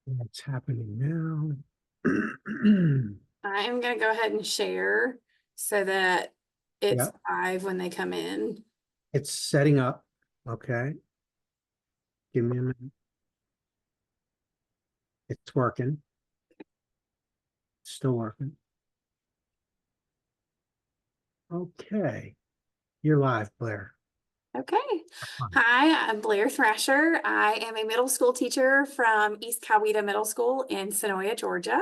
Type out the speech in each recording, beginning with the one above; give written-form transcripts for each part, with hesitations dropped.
What's happening now? I am going to go ahead and share so that it's Yeah, live when they come in. it's setting up. Okay, give me a minute. It's working. Still working. Okay, you're live, Blair. Okay. Hi, I'm Blair Thrasher. I am a middle school teacher from East Coweta Middle School in Senoia, Georgia.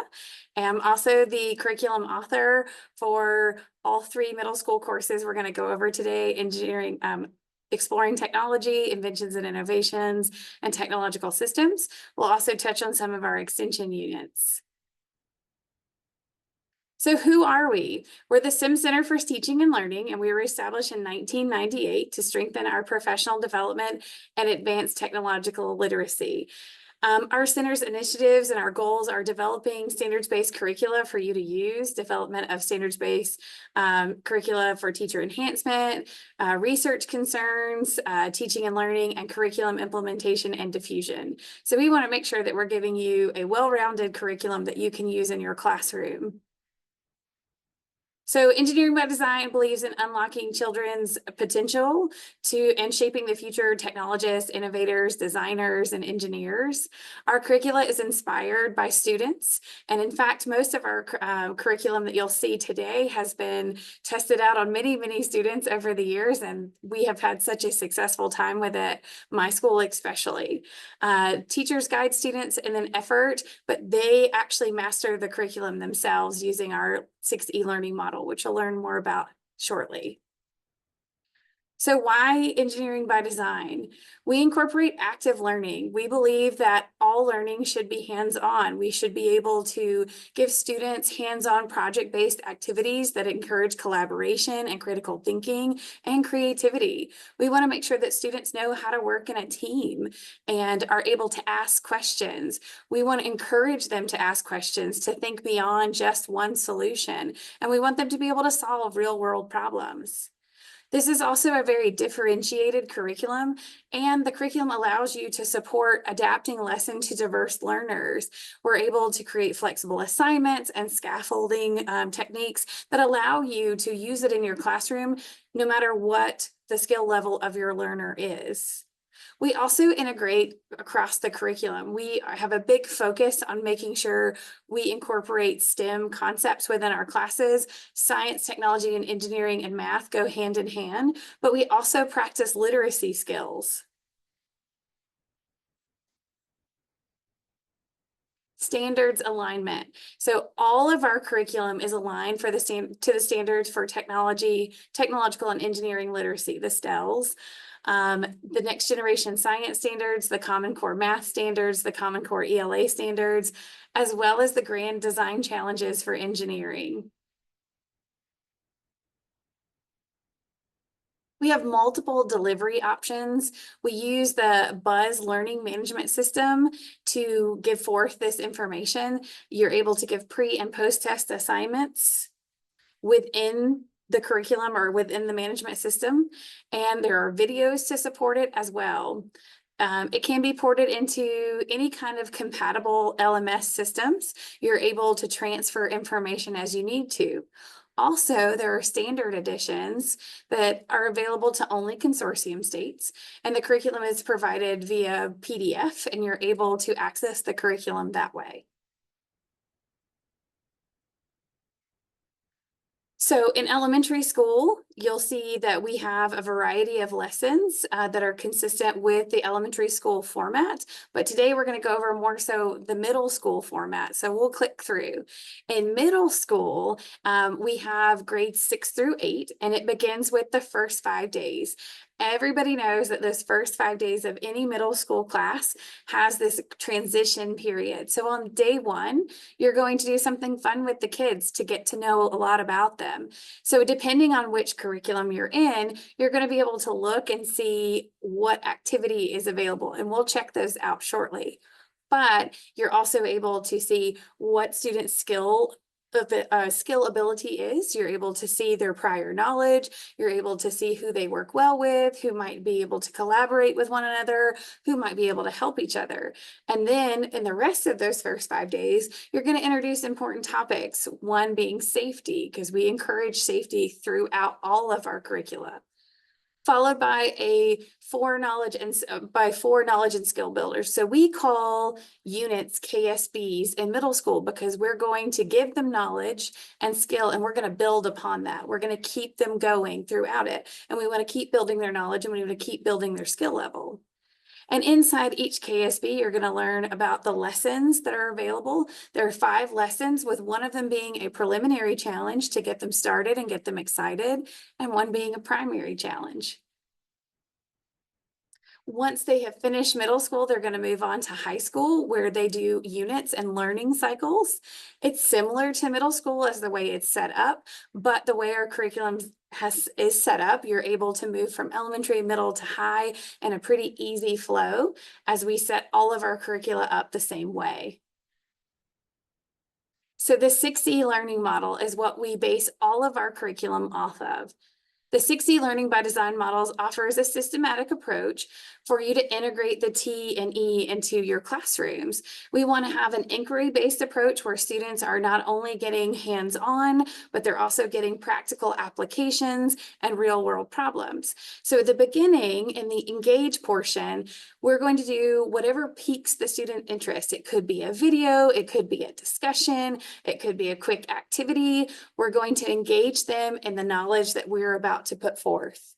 I'm also the curriculum author for all three middle school courses we're going to go over today: engineering, exploring technology, inventions and innovations, and technological systems. We'll also touch on some of our extension units. So who are we? We're the STEM Center for Teaching and Learning, and we were established in 1998 to strengthen our professional development and advance technological literacy. Our center's initiatives and our goals are developing standards-based curricula for you to use, development of standards-based curricula for teacher enhancement, research concerns, teaching and learning, and curriculum implementation and diffusion. So we want to make sure that we're giving you a well-rounded curriculum that you can use in your classroom. So Engineering by Design believes in unlocking children's potential and shaping the future technologists, innovators, designers, and engineers. Our curricula is inspired by students. And in fact, most of our curriculum that you'll see today has been tested out on many, many students over the years. And we have had such a successful time with it, my school especially. Teachers guide students in an effort, but they actually master the curriculum themselves using our 6 e-learning model, which you'll learn more about shortly. So why engineering by design? We incorporate active learning. We believe that all learning should be hands-on. We should be able to give students hands-on project-based activities that encourage collaboration and critical thinking and creativity. We want to make sure that students know how to work in a team and are able to ask questions. We want to encourage them to ask questions, to think beyond just one solution, and we want them to be able to solve real-world problems. This is also a very differentiated curriculum, and the curriculum allows you to support adapting lesson to diverse learners. We're able to create flexible assignments and scaffolding techniques that allow you to use it in your classroom, no matter what the skill level of your learner is. We also integrate across the curriculum. We have a big focus on making sure we incorporate STEM concepts within our classes. Science, technology, and engineering and math go hand in hand, but we also practice literacy skills. Standards alignment. So all of our curriculum is aligned to the standards for technology, technological and engineering literacy, the STELs. The next generation science standards, the Common Core math standards, the Common Core ELA standards, as well as the grand design challenges for engineering. We have multiple delivery options. We use the Buzz learning management system to give forth this information. You're able to give pre and post-test assignments within the curriculum or within the management system, and there are videos to support it as well. It can be ported into any kind of compatible LMS systems. You're able to transfer information as you need to. Also, there are standard editions that are available to only consortium states, and the curriculum is provided via PDF, and you're able to access the curriculum that way. So in elementary school, you'll see that we have a variety of lessons that are consistent with the elementary school format, but today we're going to go over more so the middle school format. So we'll click through. In middle school, we have grades 6 through 8, and it begins with the first 5 days. Everybody knows that those first 5 days of any middle school class has this transition period. So on day 1, you're going to do something fun with the kids to get to know a lot about them. So depending on which curriculum you're in, you're going to be able to look and see what activity is available, and we'll check those out shortly. But you're also able to see what student skill skill ability is. You're able to see their prior knowledge. You're able to see who they work well with, who might be able to collaborate with one another, who might be able to help each other. And then in the rest of those first 5 days, you're going to introduce important topics, one being safety, because we encourage safety throughout all of our curricula, followed by four knowledge and skill builders. So we call units KSBs in middle school because we're going to give them knowledge and skill, and we're going to build upon that. We're going to keep them going throughout it, and we want to keep building their knowledge, and we want to keep building their skill level. And inside each KSB, you're going to learn about the lessons that are available. There are 5 lessons, with one of them being a preliminary challenge to get them started and get them excited, and one being a primary challenge. Once they have finished middle school, they're going to move on to high school, where they do units and learning cycles. It's similar to middle school as the way it's set up, but the way our curriculum is set up, you're able to move from elementary, middle to high in a pretty easy flow, as we set all of our curricula up the same way. So the 6E learning model is what we base all of our curriculum off of. The 6E Learning by Design models offers a systematic approach for you to integrate the T and E into your classrooms. We want to have an inquiry-based approach where students are not only getting hands-on, but they're also getting practical applications and real-world problems. So at the beginning, in the engage portion, we're going to do whatever piques the student interest. It could be a video, it could be a discussion, it could be a quick activity. We're going to engage them in the knowledge that we're about to put forth.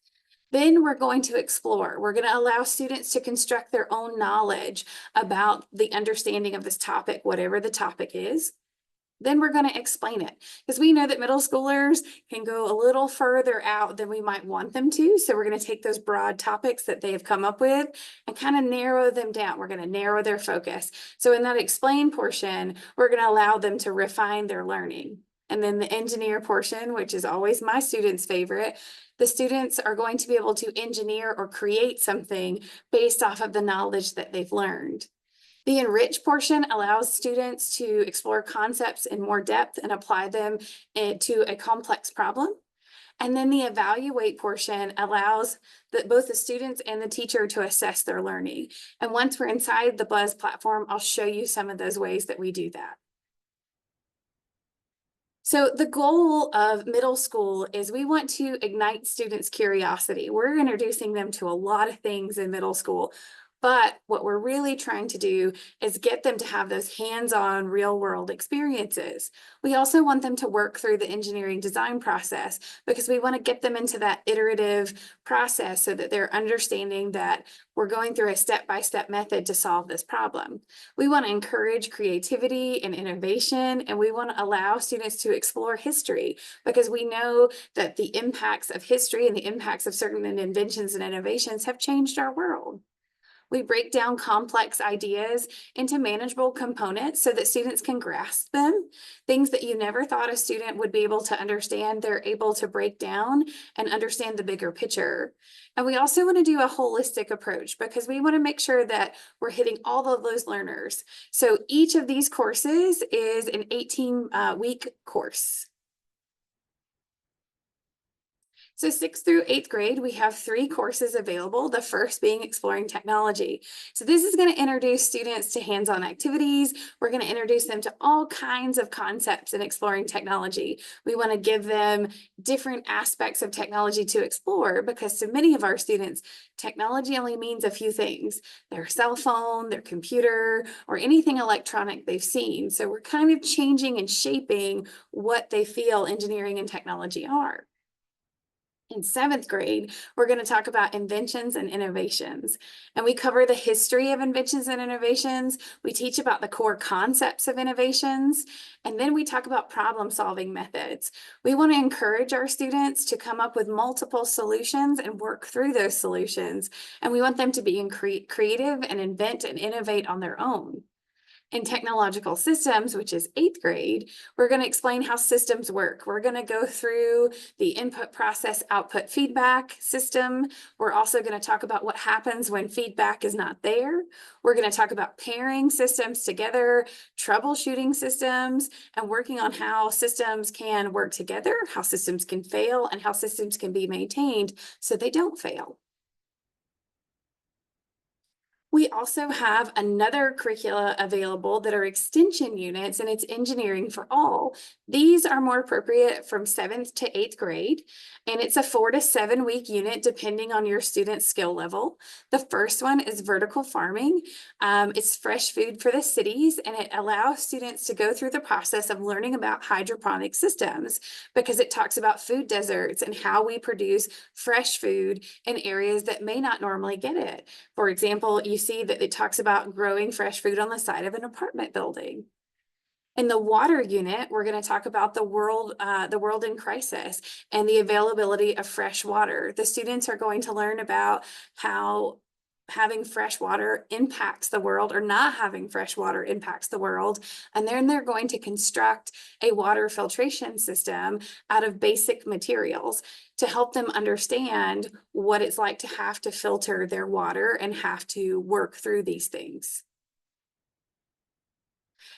Then we're going to explore. We're going to allow students to construct their own knowledge about the understanding of this topic, whatever the topic is. Then we're going to explain it, because we know that middle schoolers can go a little further out than we might want them to. So we're going to take those broad topics that they have come up with and kind of narrow them down. We're going to narrow their focus. So in that explain portion, we're going to allow them to refine their learning. And then the engineer portion, which is always my students' favorite, the students are going to be able to engineer or create something based off of the knowledge that they've learned. The enrich portion allows students to explore concepts in more depth and apply them to a complex problem. And then the evaluate portion allows both the students and the teacher to assess their learning. And once we're inside the Buzz platform, I'll show you some of those ways that we do that. So the goal of middle school is we want to ignite students' curiosity. We're introducing them to a lot of things in middle school, but what we're really trying to do is get them to have those hands-on real-world experiences. We also want them to work through the engineering design process, because we want to get them into that iterative process so that they're understanding that we're going through a step-by-step method to solve this problem. We want to encourage creativity and innovation, and we want to allow students to explore history, because we know that the impacts of history and the impacts of certain inventions and innovations have changed our world. We break down complex ideas into manageable components so that students can grasp them. Things that you never thought a student would be able to understand, they're able to break down and understand the bigger picture. And we also want to do a holistic approach, because we want to make sure that we're hitting all of those learners. So each of these courses is an 18-week course. So 6th through 8th grade, we have 3 courses available, the first being exploring technology. So this is going to introduce students to hands-on activities. We're going to introduce them to all kinds of concepts in exploring technology. We want to give them different aspects of technology to explore, because to many of our students, technology only means a few things: their cell phone, their computer, or anything electronic they've seen. So we're kind of changing and shaping what they feel engineering and technology are. In 7th grade, we're going to talk about inventions and innovations. And we cover the history of inventions and innovations. We teach about the core concepts of innovations. And then we talk about problem-solving methods. We want to encourage our students to come up with multiple solutions and work through those solutions. And we want them to be creative and invent and innovate on their own. In technological systems, which is 8th grade, we're going to explain how systems work. We're going to go through the input process output feedback system. We're also going to talk about what happens when feedback is not there. We're going to talk about pairing systems together, troubleshooting systems, and working on how systems can work together, how systems can fail, and how systems can be maintained so they don't fail. We also have another curricula available that are extension units, and it's engineering for all. These are more appropriate from 7th to 8th grade, and it's a 4 to 7 week unit depending on your student's skill level. The first one is vertical farming. It's fresh food for the cities, and it allows students to go through the process of learning about hydroponic systems because it talks about food deserts and how we produce fresh food in areas that may not normally get it. For example, you see that it talks about growing fresh food on the side of an apartment building. In the water unit, we're going to talk about the world in crisis and the availability of fresh water. The students are going to learn about how having fresh water impacts the world or not having fresh water impacts the world. And then they're going to construct a water filtration system out of basic materials to help them understand what it's like to have to filter their water and have to work through these things.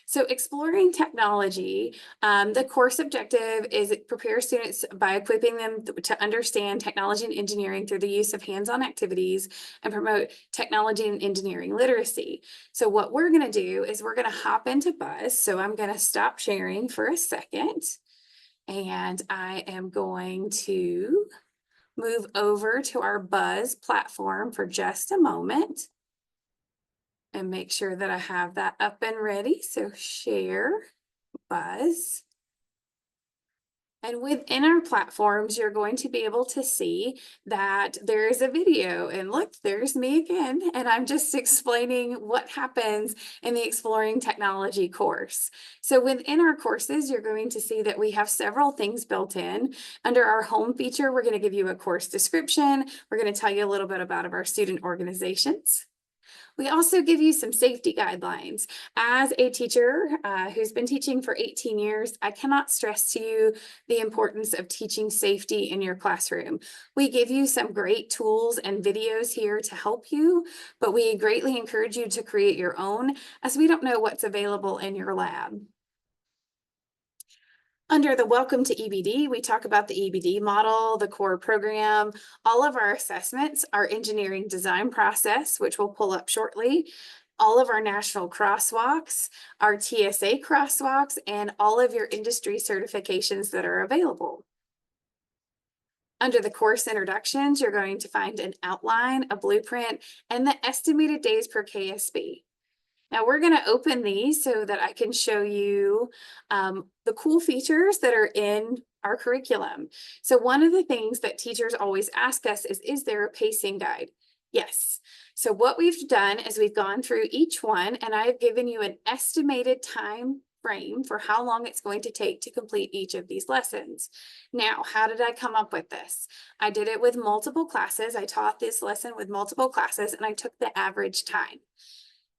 So exploring technology, the course objective is it prepares students by equipping them to understand technology and engineering through the use of hands-on activities and promote technology and engineering literacy. So what we're going to do is we're going to hop into Buzz. So I'm going to stop sharing for a second, and I am going to move over to our Buzz platform for just a moment and make sure that I have that up and ready. So share Buzz. And within our platforms, you're going to be able to see that there is a video, and look, there's me again. And I'm just explaining what happens in the Exploring Technology course. So within our courses, you're going to see that we have several things built in. Under our home feature, we're going to give you a course description. We're going to tell you a little bit about our student organizations. We also give you some safety guidelines. As a teacher who's been teaching for 18 years, I cannot stress to you the importance of teaching safety in your classroom. We give you some great tools and videos here to help you, but we greatly encourage you to create your own as we don't know what's available in your lab. Under the Welcome to EbD, we talk about the EbD model, the core program, all of our assessments, our engineering design process, which we'll pull up shortly, all of our national crosswalks, our TSA crosswalks, and all of your industry certifications that are available. Under the course introductions, you're going to find an outline, a blueprint, and the estimated days per KSB. Now we're going to open these so that I can show you the cool features that are in our curriculum. So one of the things that teachers always ask us is there a pacing guide? Yes. So what we've done is we've gone through each one, and I've given you an estimated time frame for how long it's going to take to complete each of these lessons. Now, how did I come up with this? I did it with multiple classes. I taught this lesson with multiple classes, and I took the average time.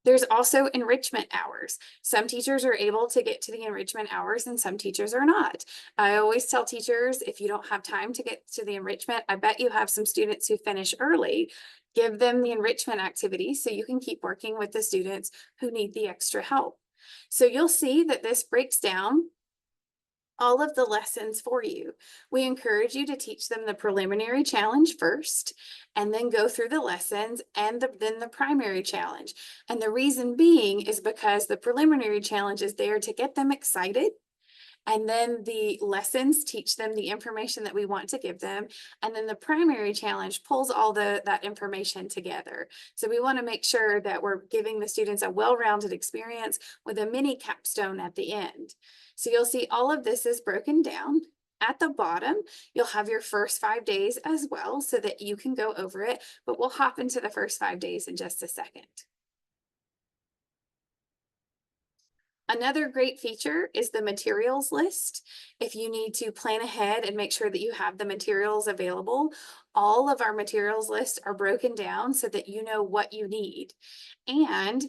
There's also enrichment hours. Some teachers are able to get to the enrichment hours and some teachers are not. I always tell teachers, if you don't have time to get to the enrichment, I bet you have some students who finish early. Give them the enrichment activities so you can keep working with the students who need the extra help. So you'll see that this breaks down all of the lessons for you. We encourage you to teach them the preliminary challenge first, and then go through the lessons and then the primary challenge. And the reason being is because the preliminary challenge is there to get them excited. And then the lessons teach them the information that we want to give them. And then the primary challenge pulls all that information together. So we want to make sure that we're giving the students a well-rounded experience with a mini capstone at the end. So you'll see all of this is broken down. At the bottom, you'll have your first 5 days as well so that you can go over it, but we'll hop into the first 5 days in just a second. Another great feature is the materials list. If you need to plan ahead and make sure that you have the materials available, all of our materials lists are broken down so that you know what you need. And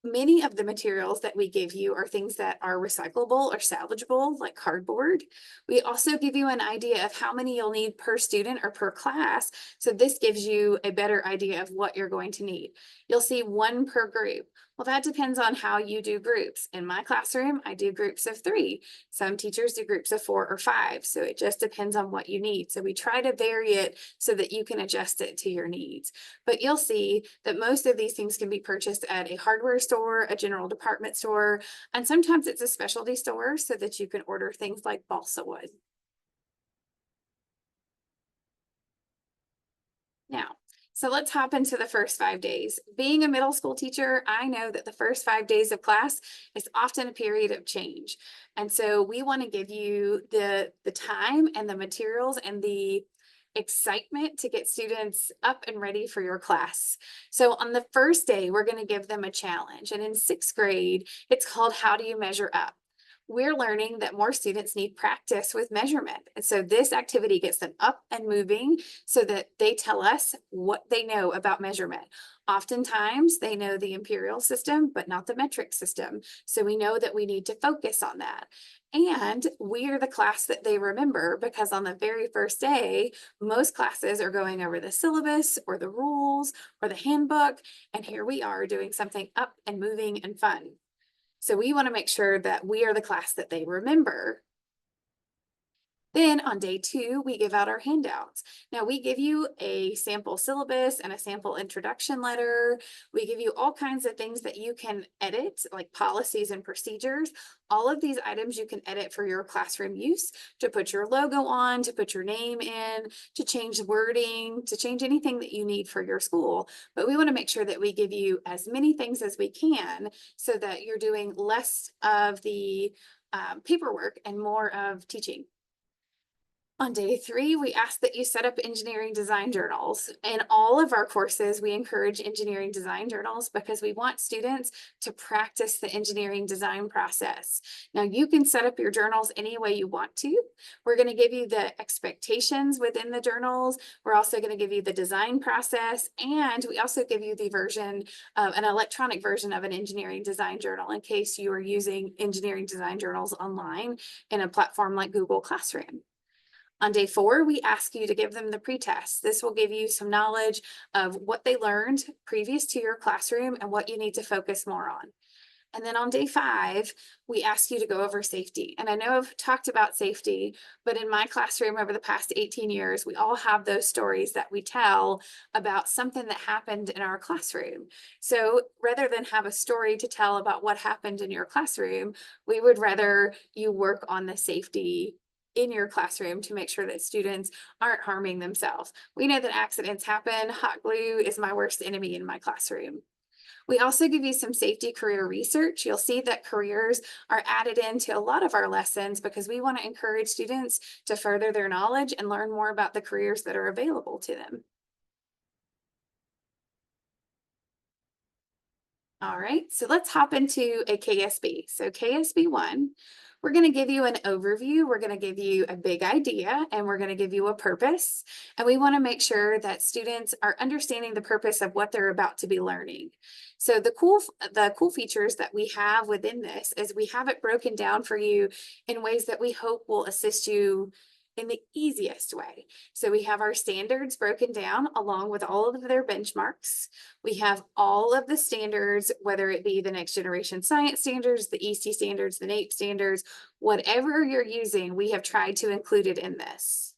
Many of the materials that we give you are things that are recyclable or salvageable, like cardboard. We also give you an idea of how many you'll need per student or per class. So this gives you a better idea of what you're going to need. You'll see 1 per group. Well, that depends on how you do groups. In my classroom, I do groups of 3. Some teachers do groups of 4 or 5. So it just depends on what you need. So we try to vary it so that you can adjust it to your needs. But you'll see that most of these things can be purchased at a hardware store, a general department store, and sometimes it's a specialty store so that you can order things like balsa wood. Now, so let's hop into the first 5 days. Being a middle school teacher, I know that the first 5 days of class is often a period of change. And so we want to give you the time and the materials and the excitement to get students up and ready for your class. So on the first day, we're going to give them a challenge. And in 6th grade, it's called How Do You Measure Up? We're learning that more students need practice with measurement. And so this activity gets them up and moving so that they tell us what they know about measurement. Oftentimes they know the imperial system, but not the metric system. So we know that we need to focus on that. And we are the class that they remember because on the very first day, most classes are going over the syllabus or the rules or the handbook. And here we are doing something up and moving and fun. So we want to make sure that we are the class that they remember. Then on day 2, we give out our handouts. Now we give you a sample syllabus and a sample introduction letter. We give you all kinds of things that you can edit, like policies and procedures. All of these items you can edit for your classroom use, to put your logo on, to put your name in, to change wording, to change anything that you need for your school. But we want to make sure that we give you as many things as we can so that you're doing less of the paperwork and more of teaching. On day 3, we ask that you set up engineering design journals. In all of our courses, we encourage engineering design journals because we want students to practice the engineering design process. Now, you can set up your journals any way you want to. We're going to give you the expectations within the journals. We're also going to give you the design process, and we also give you the version of an electronic version of an engineering design journal in case you are using engineering design journals online in a platform like Google Classroom. On day 4, we ask you to give them the pretest. This will give you some knowledge of what they learned previous to your classroom and what you need to focus more on. And then on day 5, we ask you to go over safety. And I know I've talked about safety, but in my classroom over the past 18 years, we all have those stories that we tell about something that happened in our classroom. So rather than have a story to tell about what happened in your classroom, we would rather you work on the safety in your classroom to make sure that students aren't harming themselves. We know that accidents happen. Hot glue is my worst enemy in my classroom. We also give you some safety career research. You'll see that careers are added into a lot of our lessons because we want to encourage students to further their knowledge and learn more about the careers that are available to them. All right, so let's hop into a KSB. So KSB 1, we're going to give you an overview. We're going to give you a big idea and we're going to give you a purpose. And we want to make sure that students are understanding the purpose of what they're about to be learning. So the cool features that we have within this is we have it broken down for you in ways that we hope will assist you in the easiest way. So we have our standards broken down along with all of their benchmarks. We have all of the standards, whether it be the next generation science standards, the EC standards, the NAEP standards, whatever you're using, we have tried to include it in this.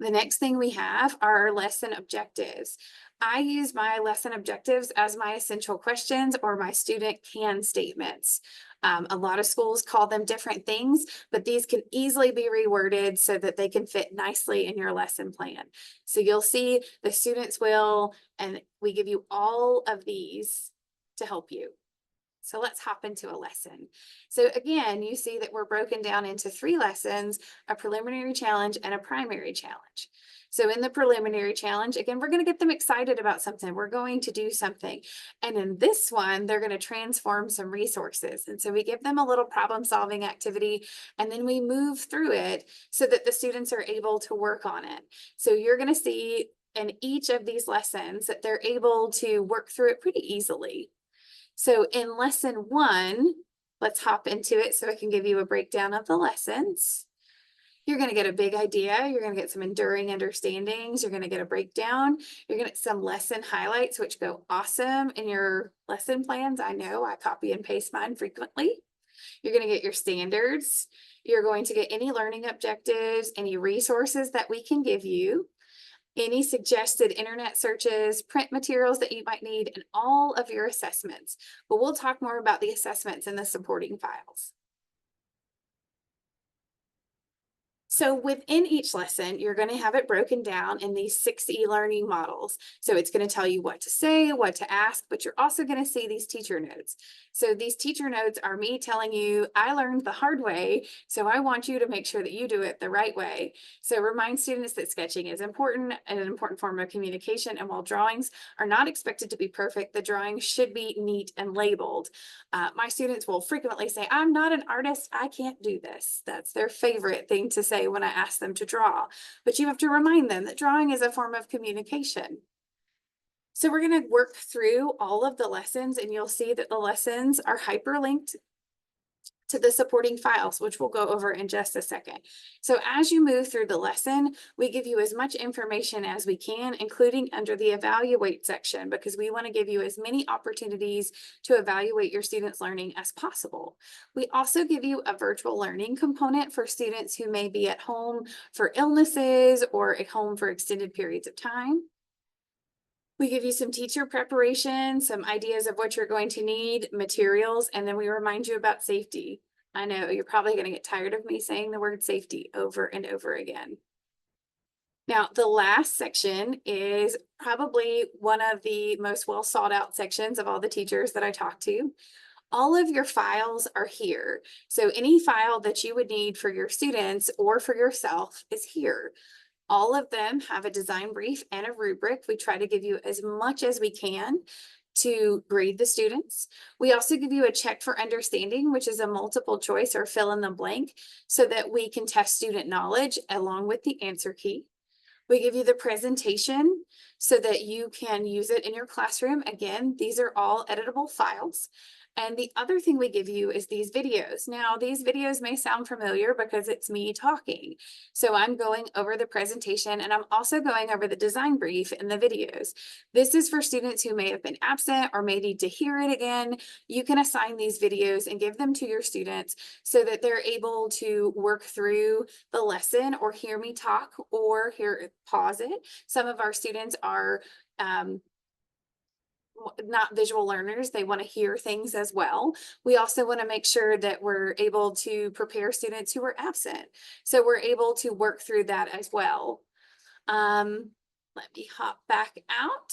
The next thing we have are our lesson objectives. I use my lesson objectives as my essential questions or my student can statements. A lot of schools call them different things, but these can easily be reworded so that they can fit nicely in your lesson plan. So you'll see the students will, and we give you all of these to help you. So let's hop into a lesson. So again, you see that we're broken down into 3 lessons, a preliminary challenge and a primary challenge. So in the preliminary challenge, again, we're going to get them excited about something. We're going to do something. And in this one, they're going to transform some resources. And so we give them a little problem solving activity, and then we move through it so that the students are able to work on it. So you're going to see in each of these lessons that they're able to work through it pretty easily. So in lesson 1, let's hop into it so I can give you a breakdown of the lessons. You're going to get a big idea. You're going to get some enduring understandings. You're going to get a breakdown. You're going to get some lesson highlights, which go awesome in your lesson plans. I know I copy and paste mine frequently. You're going to get your standards. You're going to get any learning objectives, any resources that we can give you, any suggested internet searches, print materials that you might need, and all of your assessments. But we'll talk more about the assessments in the supporting files. So within each lesson, you're going to have it broken down in these 6 e-learning models. So it's going to tell you what to say, what to ask, but you're also going to see these teacher notes. So these teacher notes are me telling you, I learned the hard way, so I want you to make sure that you do it the right way. So remind students that sketching is important and an important form of communication. And while drawings are not expected to be perfect, the drawing should be neat and labeled. My students will frequently say, I'm not an artist, I can't do this. That's their favorite thing to say when I ask them to draw. But you have to remind them that drawing is a form of communication. So we're going to work through all of the lessons, and you'll see that the lessons are hyperlinked to the supporting files, which we'll go over in just a second. So as you move through the lesson, we give you as much information as we can, including under the evaluate section, because we want to give you as many opportunities to evaluate your students' learning as possible. We also give you a virtual learning component for students who may be at home for illnesses or at home for extended periods of time. We give you some teacher preparation, some ideas of what you're going to need, materials, and then we remind you about safety. I know you're probably going to get tired of me saying the word safety over and over again. Now, the last section is probably one of the most well sought out sections of all the teachers that I talk to. All of your files are here. So any file that you would need for your students or for yourself is here. All of them have a design brief and a rubric. We try to give you as much as we can to grade the students. We also give you a check for understanding, which is a multiple choice or fill in the blank, so that we can test student knowledge along with the answer key. We give you the presentation so that you can use it in your classroom. Again, these are all editable files. And the other thing we give you is these videos. Now, these videos may sound familiar because it's me talking. So I'm going over the presentation, and I'm also going over the design brief in the videos. This is for students who may have been absent or may need to hear it again. You can assign these videos and give them to your students so that they're able to work through the lesson or hear me talk or pause it. Some of our students are not visual learners. They want to hear things as well. We also want to make sure that we're able to prepare students who are absent. So we're able to work through that as well. Let me hop back out.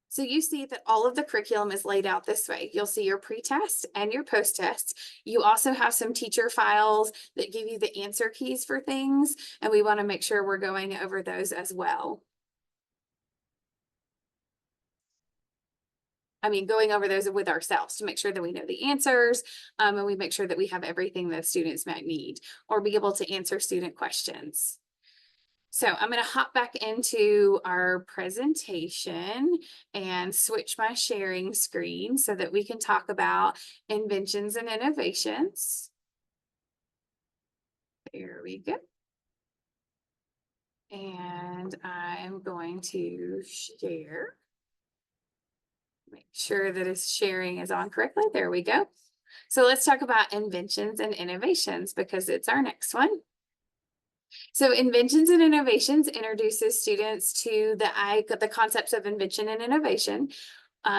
So you see that all of the curriculum is laid out this way. You'll see your pre-test and your post-test. You also have some teacher files that give you the answer keys for things, and we want to make sure we're going over those as well. Going over those with ourselves to make sure that we know the answers, and we make sure that we have everything that students might need or be able to answer student questions. So I'm going to hop back into our presentation and switch my sharing screen so that we can talk about inventions and innovations. There we go. And I'm going to share. Make sure that its sharing is on correctly. There we go. So let's talk about inventions and innovations because it's our next one. So Inventions and Innovations introduces students to the concepts of invention and innovation.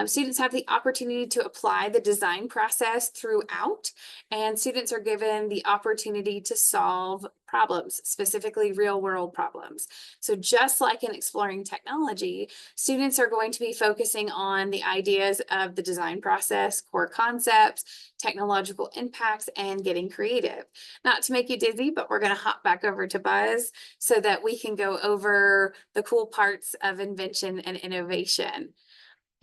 Students have the opportunity to apply the design process throughout, and students are given the opportunity to solve problems, specifically real world problems. So just like in exploring technology, students are going to be focusing on the ideas of the design process, core concepts, technological impacts, and getting creative. Not to make you dizzy, but we're going to hop back over to Buzz so that we can go over the cool parts of invention and innovation.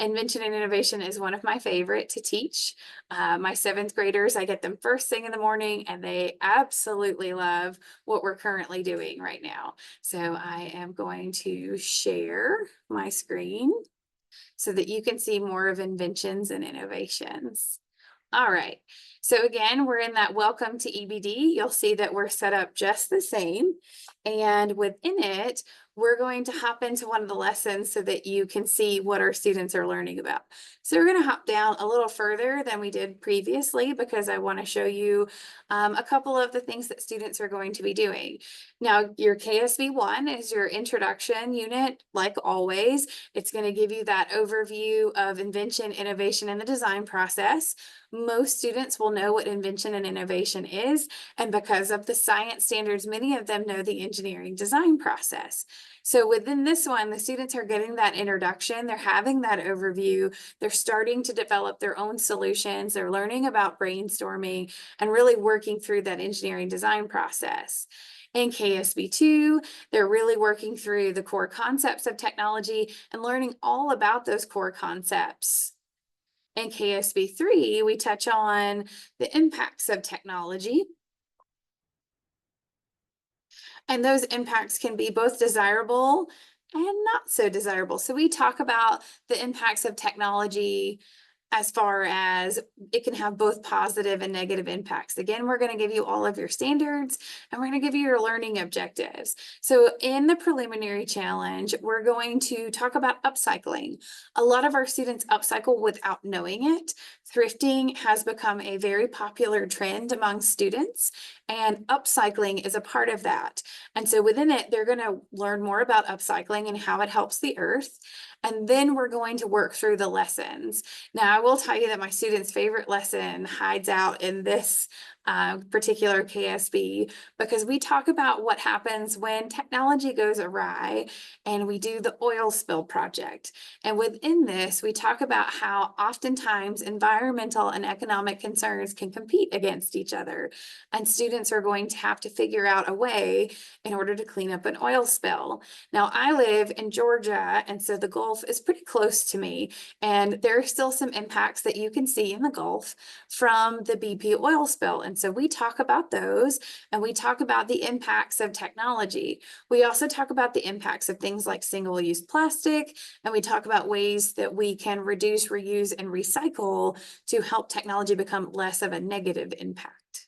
Invention and innovation is one of my favorite to teach. My 7th graders, I get them first thing in the morning, and they absolutely love what we're currently doing right now. So I am going to share my screen. so that you can see more of inventions and innovations. All right, so again, we're in that welcome to EbD. You'll see that we're set up just the same. And within it, we're going to hop into one of the lessons so that you can see what our students are learning about. So we're going to hop down a little further than we did previously because I want to show you a couple of the things that students are going to be doing. Now, your KSB1 is your introduction unit, like always. It's going to give you that overview of invention, innovation, and the design process. Most students will know what invention and innovation is, and because of the science standards, many of them know the engineering design process. So within this one, the students are getting that introduction, they're having that overview, they're starting to develop their own solutions, they're learning about brainstorming and really working through that engineering design process. In KSB2, they're really working through the core concepts of technology and learning all about those core concepts. In KSB3, we touch on the impacts of technology. And those impacts can be both desirable and not so desirable. So we talk about the impacts of technology as far as it can have both positive and negative impacts. Again, we're going to give you all of your standards and we're going to give you your learning objectives. So in the preliminary challenge, we're going to talk about upcycling. A lot of our students upcycle without knowing it. Thrifting has become a very popular trend among students, and upcycling is a part of that. And so within it, they're going to learn more about upcycling and how it helps the earth. And then we're going to work through the lessons. Now, I will tell you that my students' favorite lesson hides out in this particular KSB, because we talk about what happens when technology goes awry and we do the oil spill project. And within this, we talk about how oftentimes environmental and economic concerns can compete against each other. And students are going to have to figure out a way in order to clean up an oil spill. Now, I live in Georgia, and so the Gulf is pretty close to me. And there are still some impacts that you can see in the Gulf from the BP oil spill. And so we talk about those, and we talk about the impacts of technology. We also talk about the impacts of things like single-use plastic, and we talk about ways that we can reduce, reuse, and recycle to help technology become less of a negative impact.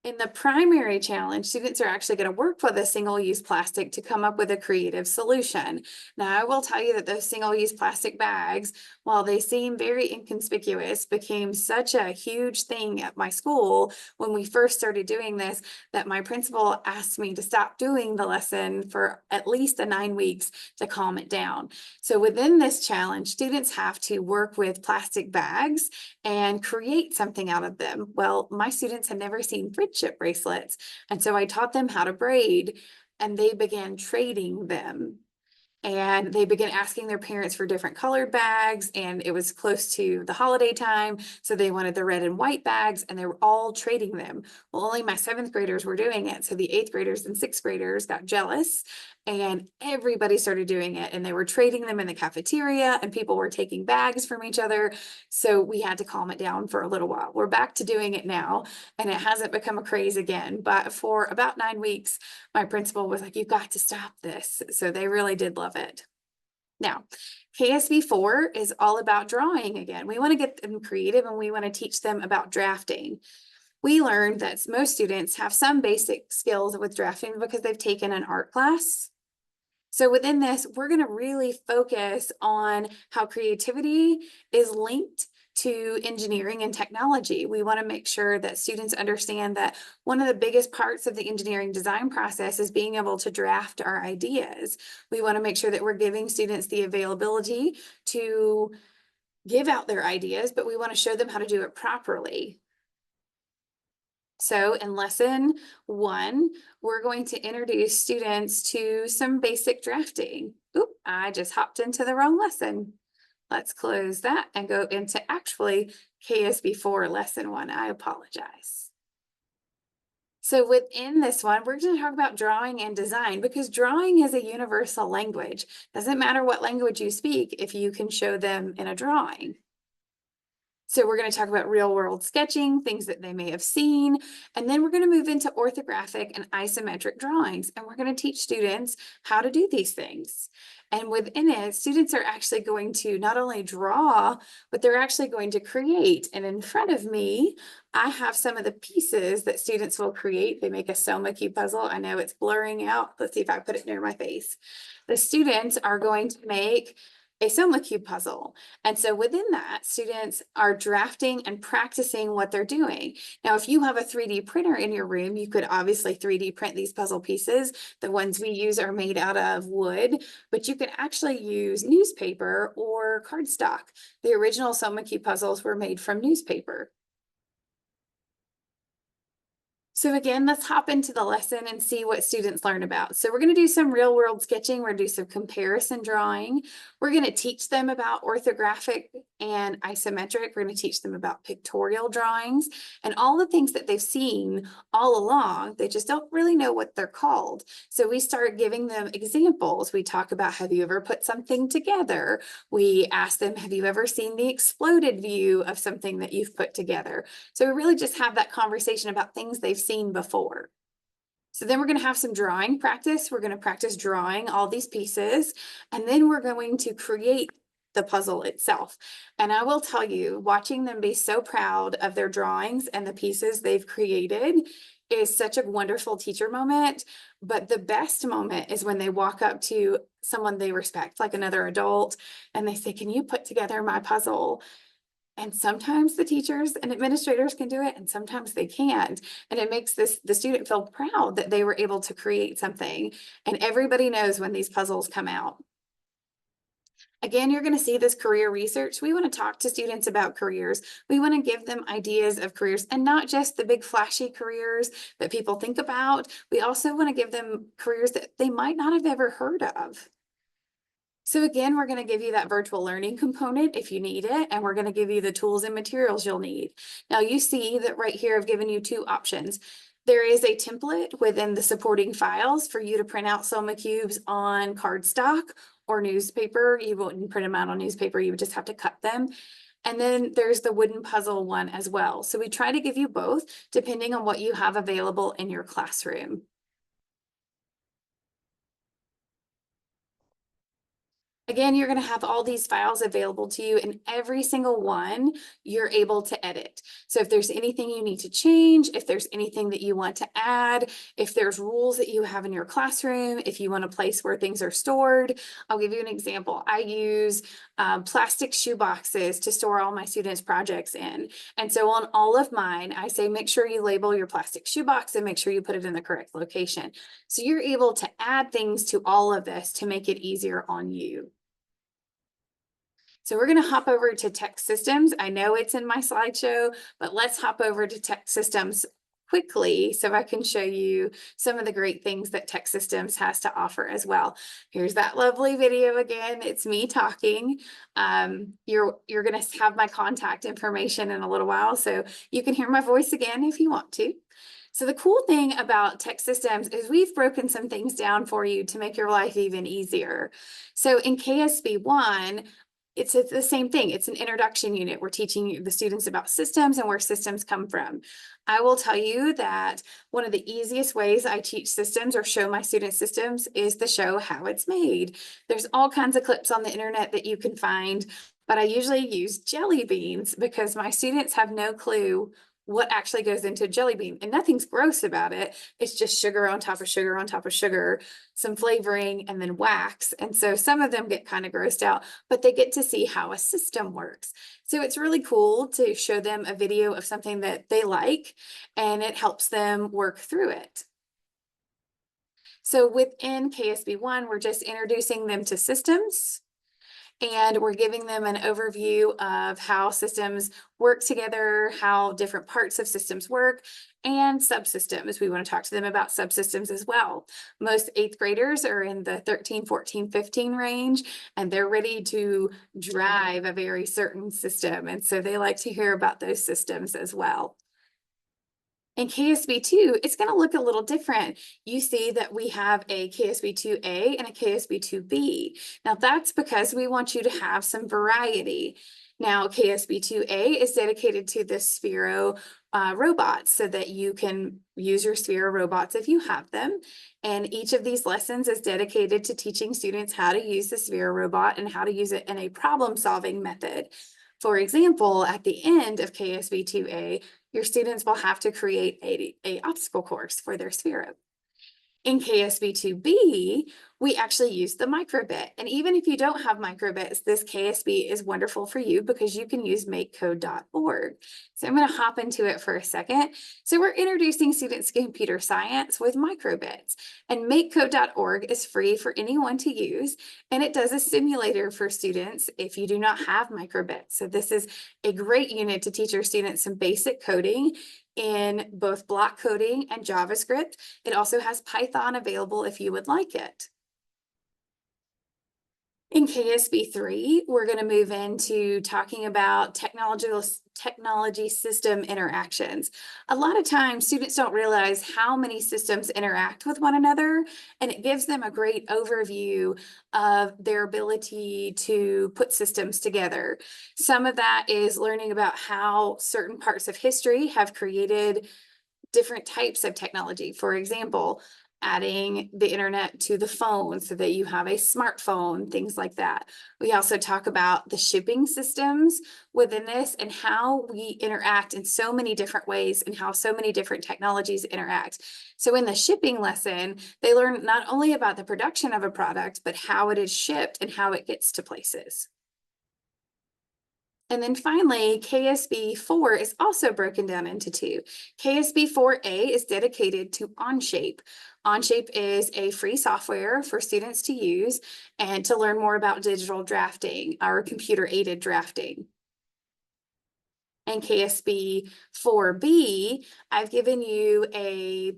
In the primary challenge, students are actually going to work with a single-use plastic to come up with a creative solution. Now, I will tell you that those single-use plastic bags, while they seem very inconspicuous, became such a huge thing at my school when we first started doing this that my principal asked me to stop doing the lesson for at least 9 weeks to calm it down. So within this challenge, students have to work with plastic bags and create something out of them. Well, my students had never seen friendship bracelets, and so I taught them how to braid, and they began trading them. And they began asking their parents for different colored bags, and it was close to the holiday time, so they wanted the red and white bags, and they were all trading them. Well, only my 7th graders were doing it, so the 8th graders and 6th graders got jealous, and everybody started doing it, and they were trading them in the cafeteria, and people were taking bags from each other, so we had to calm it down for a little while. We're back to doing it now, and it hasn't become a craze again, but for about 9 weeks, my principal was like, "You've got to stop this," so they really did love it. Now, KSB 4 is all about drawing again. We want to get them creative, and we want to teach them about drafting. We learned that most students have some basic skills with drafting because they've taken an art class. So within this, we're going to really focus on how creativity is linked to engineering and technology. We want to make sure that students understand that one of the biggest parts of the engineering design process is being able to draft our ideas. We want to make sure that we're giving students the availability to give out their ideas, but we want to show them how to do it properly. So in lesson 1, we're going to introduce students to some basic drafting. Oop, I just hopped into the wrong lesson. Let's close that and go into actually KSB 4 lesson 1. I apologize. So within this one, we're going to talk about drawing and design, because drawing is a universal language. Doesn't matter what language you speak if you can show them in a drawing. So we're going to talk about real world sketching, things that they may have seen, and then we're going to move into orthographic and isometric drawings, and we're going to teach students how to do these things. And within it, students are actually going to not only draw, but they're actually going to create. And in front of me, I have some of the pieces that students will create. They make a Soma cube puzzle. I know it's blurring out. Let's see if I put it near my face. The students are going to make a Soma cube puzzle. And so within that, students are drafting and practicing what they're doing. Now, if you have a 3D printer in your room, you could obviously 3D print these puzzle pieces. The ones we use are made out of wood, but you could actually use newspaper or cardstock. The original Soma cube puzzles were made from newspaper. So again, let's hop into the lesson and see what students learn about. So we're going to do some real world sketching. We're going to do some comparison drawing. We're going to teach them about orthographic and isometric. We're going to teach them about pictorial drawings and all the things that they've seen all along. They just don't really know what they're called. So we start giving them examples. We talk about, have you ever put something together? We ask them, have you ever seen the exploded view of something that you've put together? So we really just have that conversation about things they've seen before. So then we're going to have some drawing practice. We're going to practice drawing all these pieces, and then we're going to create the puzzle itself. And I will tell you, watching them be so proud of their drawings and the pieces they've created is such a wonderful teacher moment. But the best moment is when they walk up to someone they respect, like another adult, and they say, can you put together my puzzle? And sometimes the teachers and administrators can do it, and sometimes they can't. And it makes the student feel proud that they were able to create something. And everybody knows when these puzzles come out. Again, you're going to see this career research. We want to talk to students about careers. We want to give them ideas of careers, and not just the big flashy careers that people think about. We also want to give them careers that they might not have ever heard of. So again, we're going to give you that virtual learning component if you need it, and we're going to give you the tools and materials you'll need. Now you see that right here, I've given you two options. There is a template within the supporting files for you to print out Soma cubes on cardstock or newspaper. You wouldn't print them out on newspaper, you would just have to cut them. And then there's the wooden puzzle one as well. So we try to give you both depending on what you have available in your classroom. Again, you're going to have all these files available to you, and every single one you're able to edit. So if there's anything you need to change, if there's anything that you want to add, if there's rules that you have in your classroom, if you want a place where things are stored, I'll give you an example. I use plastic shoe boxes to store all my students' projects in. And so on all of mine, I say, make sure you label your plastic shoe box and make sure you put it in the correct location. So you're able to add things to all of this to make it easier on you. So we're going to hop over to tech systems. I know it's in my slideshow, but let's hop over to tech systems quickly so I can show you some of the great things that tech systems has to offer as well. Here's that lovely video again. It's me talking. You're going to have my contact information in a little while, so you can hear my voice again if you want to. So the cool thing about tech systems is we've broken some things down for you to make your life even easier. So in KSB 1, it's the same thing. It's an introduction unit. We're teaching the students about systems and where systems come from. I will tell you that one of the easiest ways I teach systems or show my students systems is to show how it's made. There's all kinds of clips on the internet that you can find, but I usually use jelly beans because my students have no clue what actually goes into a jelly bean, and nothing's gross about it. It's just sugar on top of sugar on top of sugar, some flavoring, and then wax. And so some of them get kind of grossed out, but they get to see how a system works. So it's really cool to show them a video of something that they like, and it helps them work through it. So within KSB 1, we're just introducing them to systems. And we're giving them an overview of how systems work together, how different parts of systems work, and subsystems. We want to talk to them about subsystems as well. Most 8th graders are in the 13, 14, 15 range, and they're ready to drive a very certain system. And so they like to hear about those systems as well. In KSB 2, it's going to look a little different. You see that we have a KSB 2A and a KSB 2B. Now that's because we want you to have some variety. Now, KSB 2A is dedicated to the Sphero robots so that you can use your Sphero robots if you have them. And each of these lessons is dedicated to teaching students how to use the Sphero robot and how to use it in a problem-solving method. For example, at the end of KSB 2A, your students will have to create a obstacle course for their Sphero. In KSB 2B, we actually use the microbit. And even if you don't have microbits, this KSB is wonderful for you because you can use makecode.org. So I'm going to hop into it for a second. So we're introducing students to computer science with microbits. And makecode.org is free for anyone to use. And it does a simulator for students if you do not have microbits. So this is a great unit to teach your students some basic coding in both block coding and JavaScript. It also has Python available if you would like it. In KSB 3, we're going to move into talking about technology system interactions. A lot of times students don't realize how many systems interact with one another, and it gives them a great overview of their ability to put systems together. Some of that is learning about how certain parts of history have created different types of technology. For example, adding the internet to the phone so that you have a smartphone, things like that. We also talk about the shipping systems within this and how we interact in so many different ways and how so many different technologies interact. So in the shipping lesson, they learn not only about the production of a product, but how it is shipped and how it gets to places. And then finally, KSB 4 is also broken down into two. KSB 4A is dedicated to Onshape. Onshape is a free software for students to use and to learn more about digital drafting or computer-aided drafting. And KSB 4B, I've given you a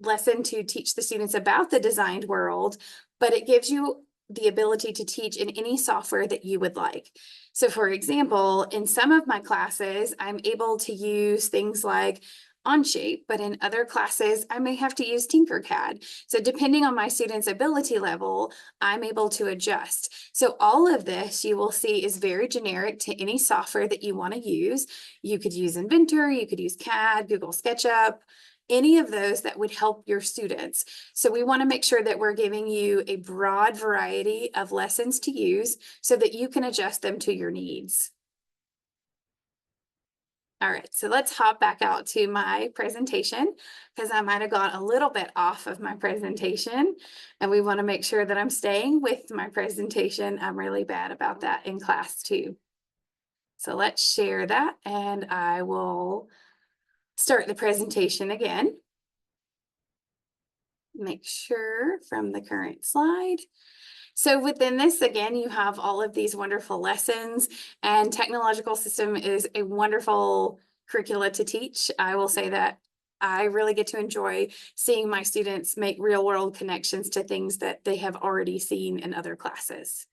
lesson to teach the students about the designed world, but it gives you the ability to teach in any software that you would like. So for example, in some of my classes, I'm able to use things like Onshape, but in other classes, I may have to use Tinkercad. So depending on my students' ability level, I'm able to adjust. So all of this you will see is very generic to any software that you want to use. You could use Inventor, you could use CAD, Google SketchUp, any of those that would help your students. So we want to make sure that we're giving you a broad variety of lessons to use so that you can adjust them to your needs. All right, so let's hop back out to my presentation because I might have gone a little bit off of my presentation and we want to make sure that I'm staying with my presentation. I'm really bad about that in class too. So let's share that and I will start the presentation again. Make sure from the current slide. So within this, again, you have all of these wonderful lessons, and technological system is a wonderful curricula to teach. I will say that I really get to enjoy seeing my students make real world connections to things that they have already seen in other classes.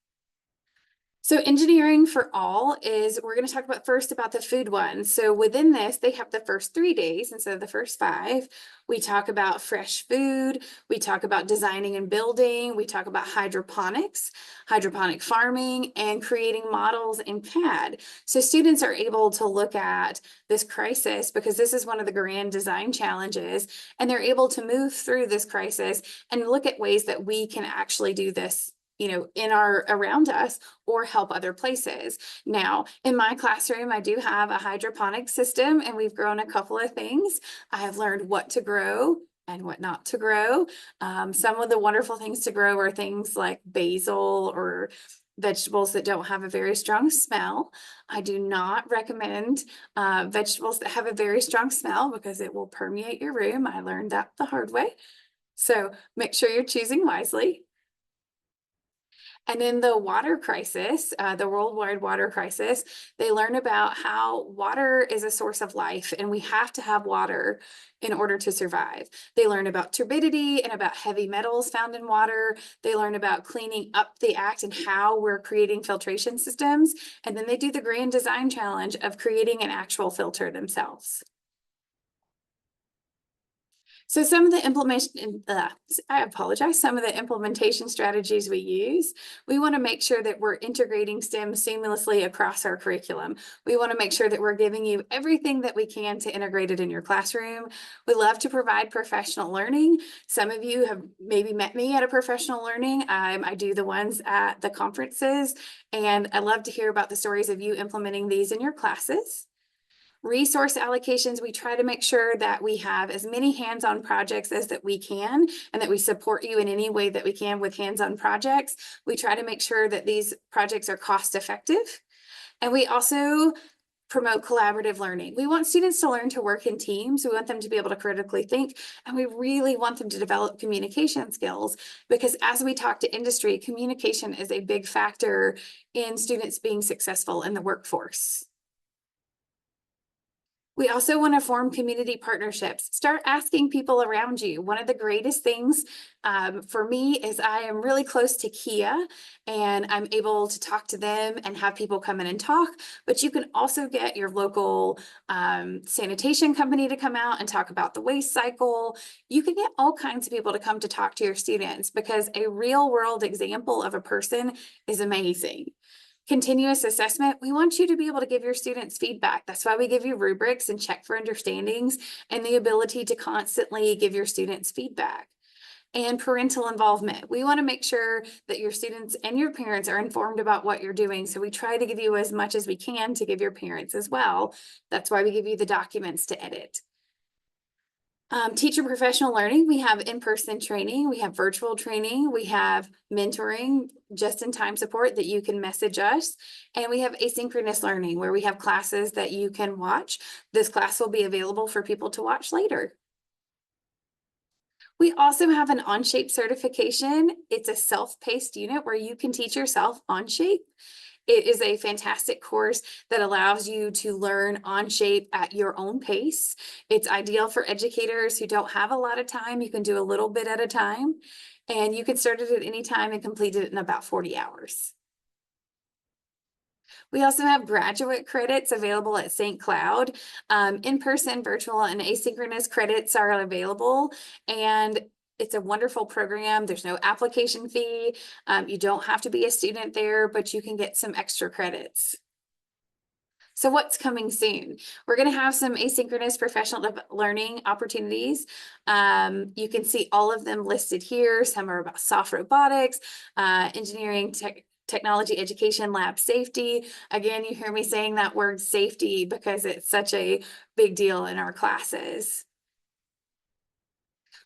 So engineering for all is, we're going to talk about first about the food one. So within this, they have the first 3 days instead of the first 5. We talk about fresh food. We talk about designing and building. We talk about hydroponics, hydroponic farming, and creating models in CAD. So students are able to look at this crisis because this is one of the grand design challenges, and they're able to move through this crisis and look at ways that we can actually do this, you know, in our around us or help other places. Now, in my classroom, I do have a hydroponic system and we've grown a couple of things. I have learned what to grow and what not to grow. Some of the wonderful things to grow are things like basil or vegetables that don't have a very strong smell. I do not recommend vegetables that have a very strong smell because it will permeate your room. I learned that the hard way. So make sure you're choosing wisely. And in the water crisis, the worldwide water crisis, they learn about how water is a source of life and we have to have water in order to survive. They learn about turbidity and about heavy metals found in water. They learn about cleaning up the act and how we're creating filtration systems. And then they do the grand design challenge of creating an actual filter themselves. So some of the I apologize, some of the implementation strategies we use, we want to make sure that we're integrating STEM seamlessly across our curriculum. We want to make sure that we're giving you everything that we can to integrate it in your classroom. We love to provide professional learning. Some of you have maybe met me at a professional learning. I do the ones at the conferences, and I love to hear about the stories of you implementing these in your classes. Resource allocations, we try to make sure that we have as many hands-on projects as that we can, and that we support you in any way that we can with hands-on projects. We try to make sure that these projects are cost effective. And we also promote collaborative learning. We want students to learn to work in teams. We want them to be able to critically think, and we really want them to develop communication skills, because as we talk to industry, communication is a big factor in students being successful in the workforce. We also want to form community partnerships. Start asking people around you. One of the greatest things for me is I am really close to Kia, and I'm able to talk to them and have people come in and talk. But you can also get your local sanitation company to come out and talk about the waste cycle. You can get all kinds of people to come to talk to your students, because a real world example of a person is amazing. Continuous assessment, we want you to be able to give your students feedback. That's why we give you rubrics and check for understandings, and the ability to constantly give your students feedback. And parental involvement. We want to make sure that your students and your parents are informed about what you're doing. So we try to give you as much as we can to give your parents as well. That's why we give you the documents to edit. Teacher professional learning, we have in-person training, we have virtual training, we have mentoring, just-in-time support that you can message us, and we have asynchronous learning where we have classes that you can watch. This class will be available for people to watch later. We also have an Onshape certification. It's a self-paced unit where you can teach yourself Onshape. It is a fantastic course that allows you to learn Onshape at your own pace. It's ideal for educators who don't have a lot of time. You can do a little bit at a time, and you can start it at any time and complete it in about 40 hours. We also have graduate credits available at St. Cloud. In-person, virtual, and asynchronous credits are available, and it's a wonderful program. There's no application fee. You don't have to be a student there, but you can get some extra credits. So what's coming soon? We're going to have some asynchronous professional learning opportunities. You can see all of them listed here. Some are about soft robotics, engineering, technology, education, lab safety. Again, you hear me saying that word safety because it's such a big deal in our classes.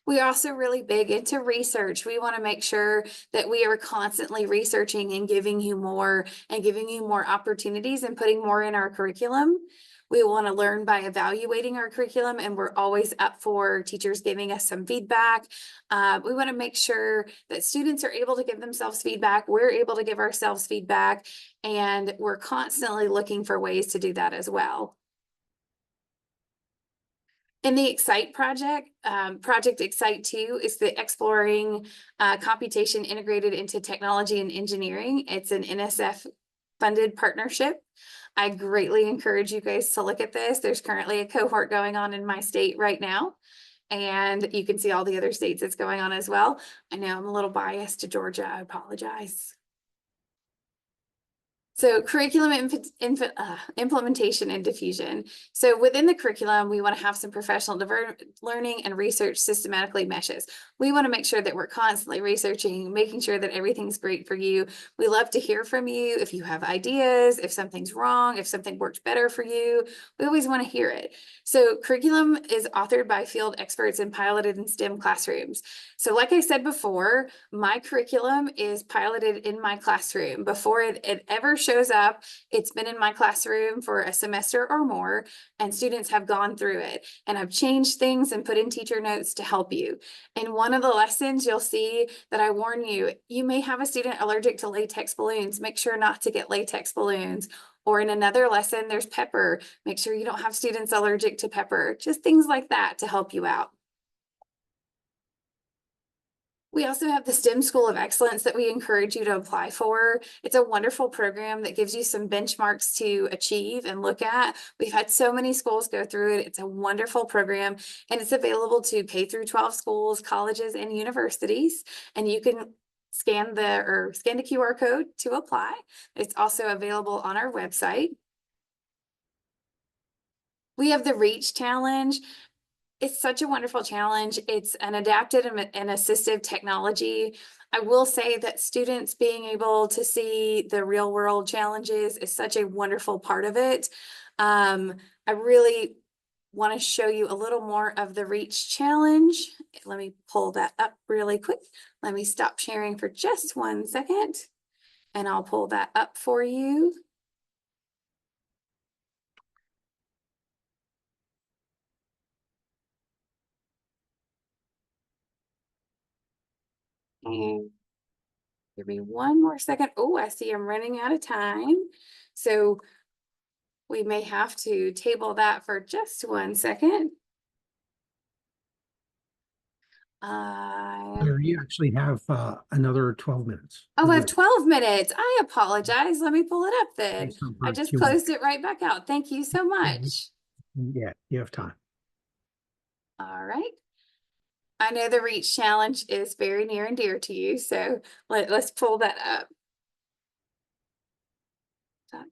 We're also really big into research. We want to make sure that we are constantly researching and giving you more opportunities and putting more in our curriculum. We want to learn by evaluating our curriculum, and we're always up for teachers giving us some feedback. We want to make sure that students are able to give themselves feedback. We're able to give ourselves feedback, and we're constantly looking for ways to do that as well. In the Excite project, Project Excite 2 is the exploring computation integrated into technology and engineering. It's an NSF funded partnership. I greatly encourage you guys to look at this. There's currently a cohort going on in my state right now, and you can see all the other states that's going on as well. I know I'm a little biased to Georgia. I apologize. So curriculum implementation and diffusion. So within the curriculum, we want to have some professional learning and research systematically meshes. We want to make sure that we're constantly researching, making sure that everything's great for you. We love to hear from you if you have ideas, if something's wrong, if something worked better for you. We always want to hear it. So curriculum is authored by field experts and piloted in STEM classrooms. So like I said before, my curriculum is piloted in my classroom. Before it ever shows up, it's been in my classroom for a semester or more, and students have gone through it. And I've changed things and put in teacher notes to help you. In one of the lessons, you'll see that I warn you, you may have a student allergic to latex balloons. Make sure not to get latex balloons. Or in another lesson, there's pepper. Make sure you don't have students allergic to pepper. Just things like that to help you out. We also have the STEM School of Excellence that we encourage you to apply for. It's a wonderful program that gives you some benchmarks to achieve and look at. We've had so many schools go through it. It's a wonderful program, and it's available to K through 12 schools, colleges, and universities. And you can scan the QR code to apply. It's also available on our website. We have the REACH Challenge. It's such a wonderful challenge. It's an adaptive and assistive technology. I will say that students being able to see the real world challenges is such a wonderful part of it. I really want to show you a little more of the REACH challenge. Let me pull that up really quick. Let me stop sharing for just 1 second, and I'll pull that up for you. And give me 1 more second. Oh, I see I'm running out of time. So we may have to table that for just 1 second. You actually have another 12 minutes. Oh, I have 12 minutes. I apologize. Let me pull it up then. Based on I her just Q&A. closed it right back out. Thank you so much. Yeah, you have time. All right. I know the REACH challenge is very near and dear to you, so let's pull that up.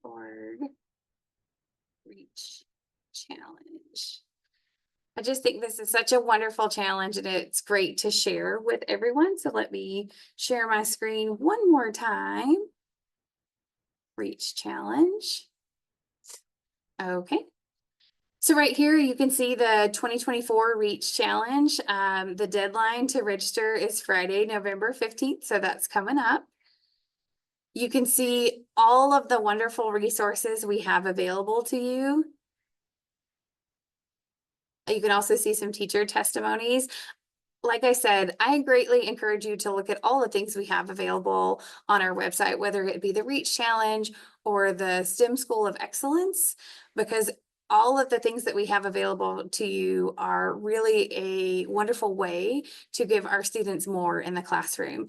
.org REACH challenge. I just think this is such a wonderful challenge, and it's great to share with everyone. So let me share my screen 1 more time. REACH challenge. Okay. So right here, you can see the 2024 REACH challenge. The deadline to register is Friday, November 15th. So that's coming up. You can see all of the wonderful resources we have available to you. You can also see some teacher testimonies. Like I said, I greatly encourage you to look at all the things we have available on our website, whether it be the REACH challenge or the STEM School of Excellence, because all of the things that we have available to you are really a wonderful way to give our students more in the classroom.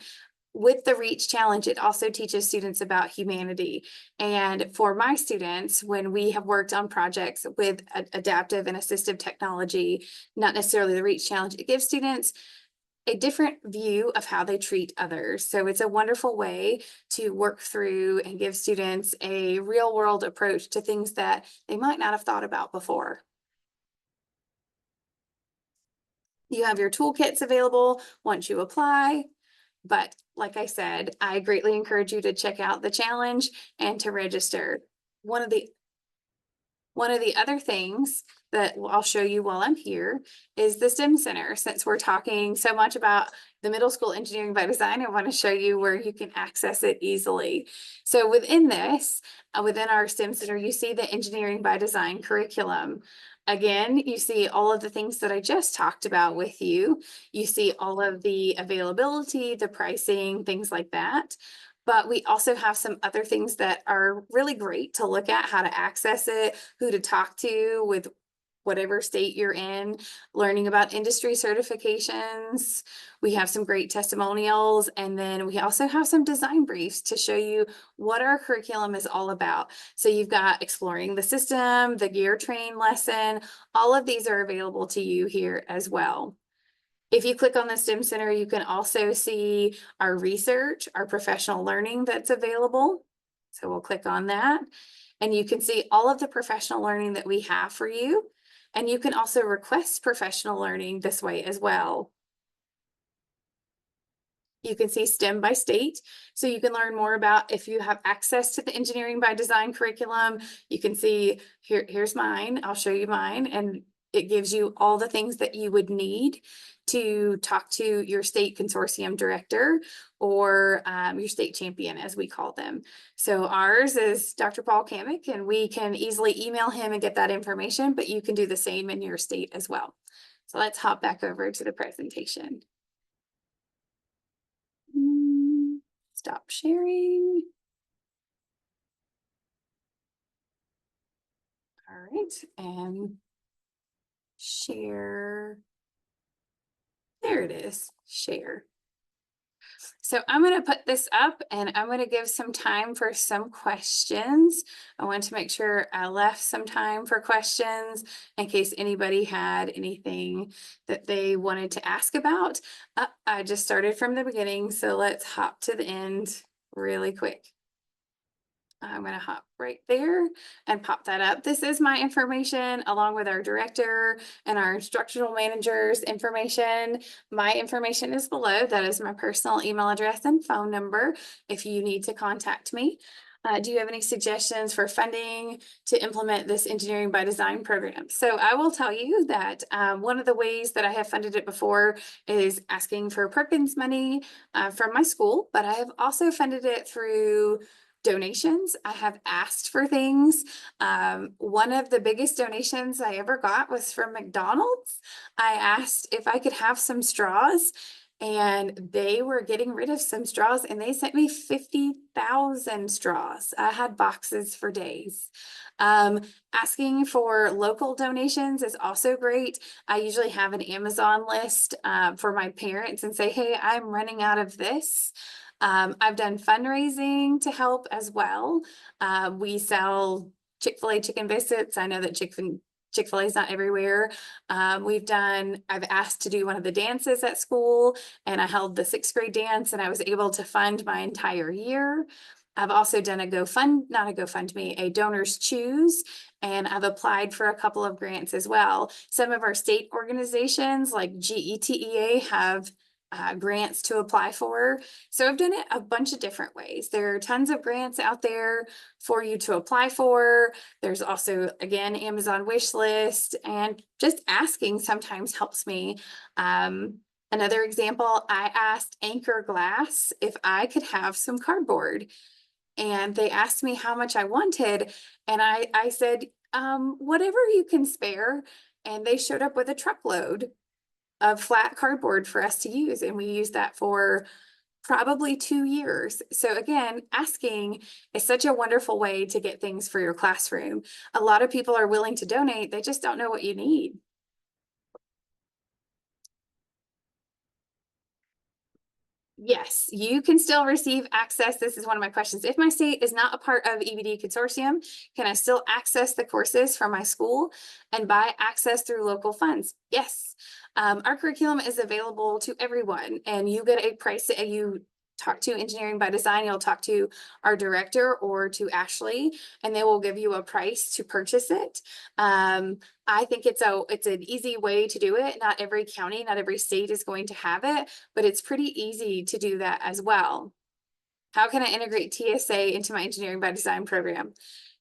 With the REACH challenge, it also teaches students about humanity. And for my students, when we have worked on projects with adaptive and assistive technology, not necessarily the REACH challenge, it gives students a different view of how they treat others. So it's a wonderful way to work through and give students a real world approach to things that they might not have thought about before. You have your toolkits available once you apply. But like I said, I greatly encourage you to check out the challenge and to register. One of the other things that I'll show you while I'm here is the STEM Center. Since we're talking so much about the middle school engineering by design, I want to show you where you can access it easily. So within this, within our STEM Center, you see the engineering by design curriculum. Again, you see all of the things that I just talked about with you. You see all of the availability, the pricing, things like that. But we also have some other things that are really great to look at, how to access it, who to talk to with whatever state you're in, learning about industry certifications. We have some great testimonials, and then we also have some design briefs to show you what our curriculum is all about. So you've got exploring the system, the gear train lesson, all of these are available to you here as well. If you click on the STEM Center, you can also see our research, our professional learning that's available. So we'll click on that, and you can see all of the professional learning that we have for you. And you can also request professional learning this way as well. You can see STEM by state, so you can learn more about if you have access to the engineering by design curriculum. You can see here's mine. I'll show you mine, and it gives you all the things that you would need to talk to your state consortium director or your state champion, as we call them. So ours is Dr. Paul Kamick, and we can easily email him and get that information, but you can do the same in your state as well. So let's hop back over to the presentation. Stop sharing. All right, and share. There it is, share. So I'm going to put this up and I'm going to give some time for some questions. I want to make sure I left some time for questions in case anybody had anything that they wanted to ask about. I just started from the beginning, so let's hop to the end really quick. I'm going to hop right there and pop that up. This is my information along with our director and our instructional manager's information. My information is below. That is my personal email address and phone number if you need to contact me. Do you have any suggestions for funding to implement this engineering by design program? So I will tell you that one of the ways that I have funded it before is asking for Perkins money from my school, but I have also funded it through donations. I have asked for things. One of the biggest donations I ever got was from McDonald's. I asked if I could have some straws, and they were getting rid of some straws, and they sent me 50,000 straws. I had boxes for days. Asking for local donations is also great. I usually have an Amazon list for my parents and say, hey, I'm running out of this. I've done fundraising to help as well. We sell Chick-fil-A chicken biscuits. I know that Chick-fil-A is not everywhere. I've asked to do one of the dances at school, and I held the 6th grade dance, and I was able to fund my entire year. I've also done a Donors Choose, and I've applied for a couple of grants as well. Some of our state organizations like GETEA have grants to apply for. So I've done it a bunch of different ways. There are tons of grants out there for you to apply for. There's also, again, Amazon wish list, and just asking sometimes helps me. Another example, I asked Anchor Glass if I could have some cardboard, and they asked me how much I wanted, and I said, whatever you can spare, and they showed up with a truckload of flat cardboard for us to use. And we used that for probably 2 years. So again, asking is such a wonderful way to get things for your classroom. A lot of people are willing to donate. They just don't know what you need. Yes, you can still receive access. This is one of my questions. If my state is not a part of EbD Consortium, can I still access the courses from my school and buy access through local funds? Yes. Our curriculum is available to everyone, and you get a price. You talk to Engineering by Design, you'll talk to our director or to Ashley, and they will give you a price to purchase it. I think it's an easy way to do it. Not every county, not every state is going to have it, but it's pretty easy to do that as well. How can I integrate TSA into my Engineering by Design program?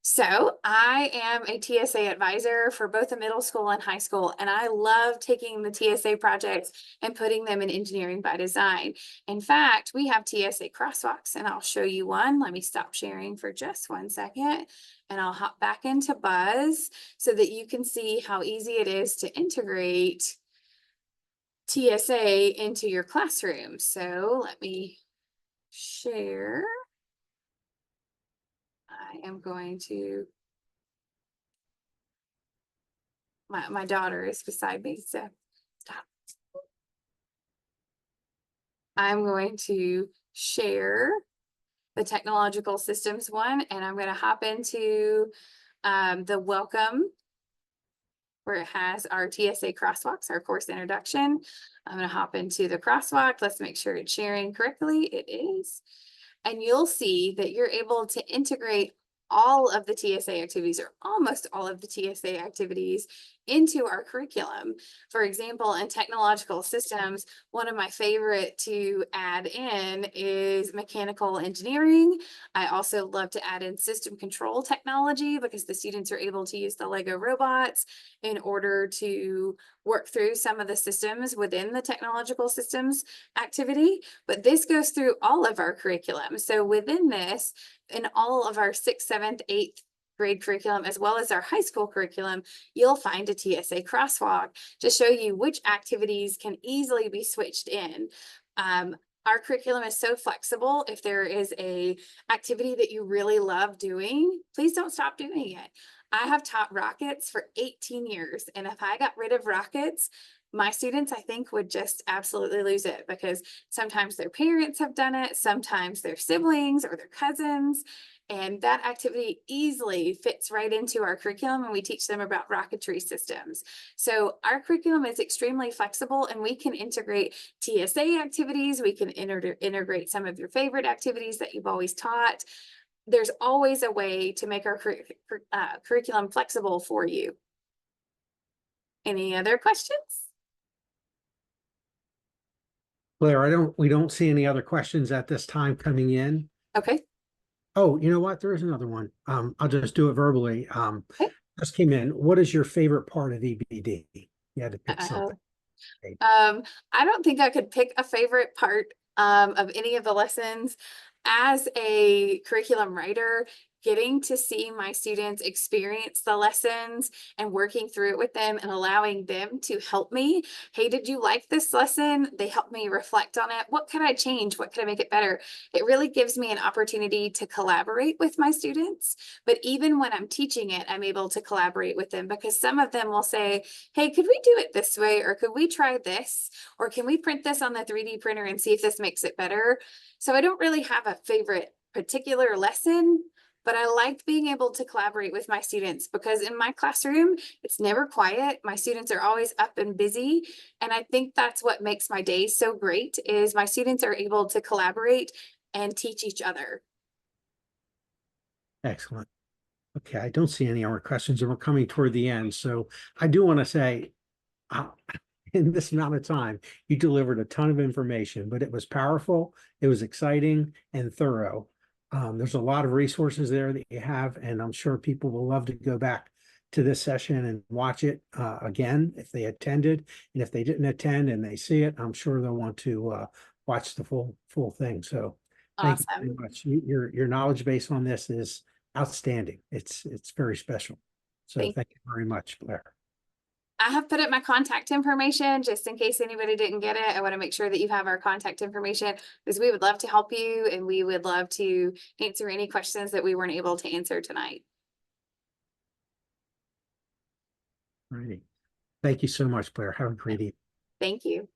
So I am a TSA advisor for both the middle school and high school, and I love taking the TSA projects and putting them in Engineering by Design. In fact, we have TSA crosswalks, and I'll show you one. Let me stop sharing for just 1 second, and I'll hop back into Buzz so that you can see how easy it is to integrate TSA into your classroom. So let me share. I am going to, my daughter is beside me, so stop. I'm going to share the technological systems one, and I'm going to hop into the welcome where it has our TSA crosswalks, our course introduction. I'm going to hop into the crosswalk. Let's make sure it's sharing correctly. It is. And you'll see that you're able to integrate all of the TSA activities, or almost all of the TSA activities, into our curriculum. For example, in technological systems, one of my favorite to add in is mechanical engineering. I also love to add in system control technology because the students are able to use the Lego robots in order to work through some of the systems within the technological systems activity. But this goes through all of our curriculum. So within this, in all of our 6th, 7th, 8th grade curriculum, as well as our high school curriculum, you'll find a TSA crosswalk to show you which activities can easily be switched in. Our curriculum is so flexible. If there is a activity that you really love doing, please don't stop doing it. I have taught rockets for 18 years, and if I got rid of rockets, my students, I think, would just absolutely lose it because sometimes their parents have done it, sometimes their siblings or their cousins. And that activity easily fits right into our curriculum when we teach them about rocketry systems. So our curriculum is extremely flexible and we can integrate TSA activities. We can integrate some of your favorite activities that you've always taught. There's always a way to make our curriculum flexible for you. Any other questions? Blair, we don't see any other questions at this time coming in. Okay. Oh, you know what? There is another one. I'll just do it verbally. Okay. Just came in. What is your favorite part of EBD? You had to pick something. I don't think I could pick a favorite part of any of the lessons. As a curriculum writer, getting to see my students experience the lessons and working through it with them and allowing them to help me. Hey, did you like this lesson? They help me reflect on it. What could I change? What could I make it better? It really gives me an opportunity to collaborate with my students. But even when I'm teaching it, I'm able to collaborate with them because some of them will say, hey, could we do it this way? Or could we try this? Or can we print this on the 3D printer and see if this makes it better? So I don't really have a favorite particular lesson, but I liked being able to collaborate with my students because in my classroom, it's never quiet. My students are always up and busy. And I think that's what makes my days so great is my students are able to collaborate and teach each other. Excellent. Okay, I don't see any other questions and we're coming toward the end. So I do want to say, in this amount of time, you delivered a ton of information, but it was powerful, it was exciting and thorough. There's a lot of resources there that you have, and I'm sure people will love to go back to this session and watch it again if they attended. And if they didn't attend and they see it, I'm sure they'll want to watch the full thing. So thank you very much. Your knowledge base on this is outstanding. It's very special. So thank you very much, Blair. I have put up my contact information just in case anybody didn't get it. I want to make sure that you have our contact information because we would love to help you and we would love to answer any questions that we weren't able to answer tonight. All right. Thank you so much, Blair. Have a great evening. Thank you.